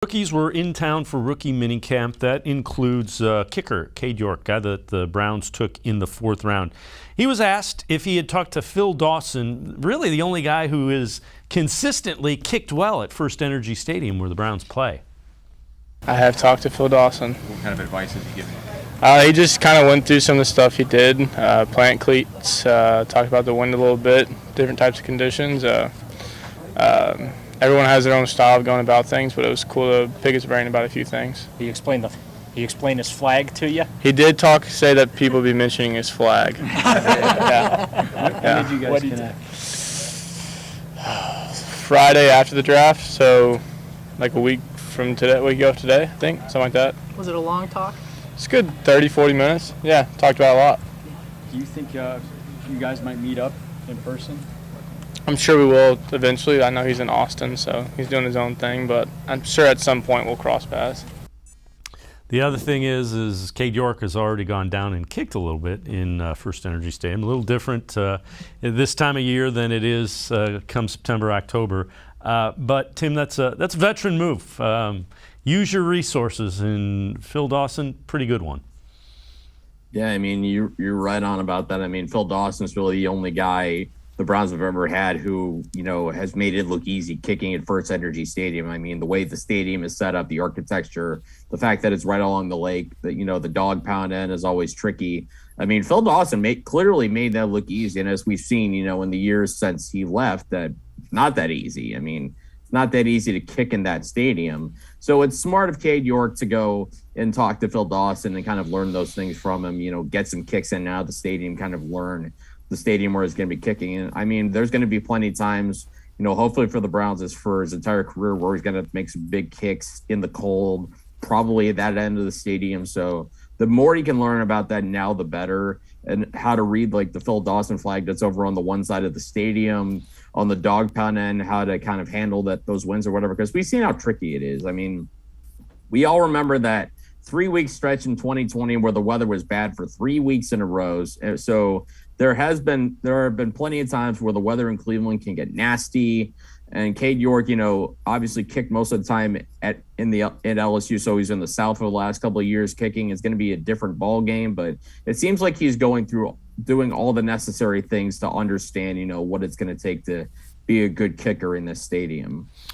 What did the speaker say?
Rookies were in town for rookie minicamp. That includes kicker Cade York, guy that the Browns took in the 4th round. He was asked if he had talked to Phil Dawson, really the only guy who is consistently kicked well at First Energy Stadium where the Browns play. I have talked to Phil Dawson. What kind of advice has he given you? He just kind of went through some of the stuff he did, plant cleats, talked about the wind a little bit, different types of conditions. Everyone has their own style of going about things, but it was cool to pick his brain about a few things. He explained his flag to you? He did say that people be mentioning his flag. When did you guys connect? Friday after the draft, so like a week from today, a week ago today, I think, something like that. Was it a long talk? It's good, 30, 40 minutes. Yeah, talked about a lot. Do you think you guys might meet up in person? I'm sure we will eventually. I know he's in Austin, so he's doing his own thing, but I'm sure at some point we'll cross paths. The other thing is Cade York has already gone down and kicked a little bit in First Energy Stadium. A little different this time of year than it is come September, October. But Tim, that's a veteran move. Use your resources, and Phil Dawson, pretty good one. Yeah, I mean, you're right on about that. I mean, Phil Dawson's really the only guy the Browns have ever had who, has made it look easy kicking at First Energy Stadium. I mean, the way the stadium is set up, the architecture, the fact that it's right along the lake, that, the dog pound end is always tricky. I mean, Phil Dawson clearly made that look easy. And as we've seen, in the years since he left, that not that easy. I mean, it's not that easy to kick in that stadium. So it's smart of Cade York to go and talk to Phil Dawson and kind of learn those things from him, get some kicks in and out of the stadium, kind of learn the stadium where he's going to be kicking. And I mean, there's going to be plenty of times, hopefully for the Browns is for his entire career where he's going to make some big kicks in the cold, probably at that end of the stadium. So the more he can learn about that now, the better, and how to read like the Phil Dawson flag that's over on the one side of the stadium on the dog pound end, how to kind of handle those winds or whatever, because we've seen how tricky it is. I mean, we all remember that 3-week stretch in 2020 where the weather was bad for 3 weeks in a row. So there have been plenty of times where the weather in Cleveland can get nasty. And Cade York, obviously kicked most of the time at LSU, so he's in the South for the last couple of years kicking. It's going to be a different ball game, but it seems like he's doing all the necessary things to understand, what it's going to take to be a good kicker in this stadium.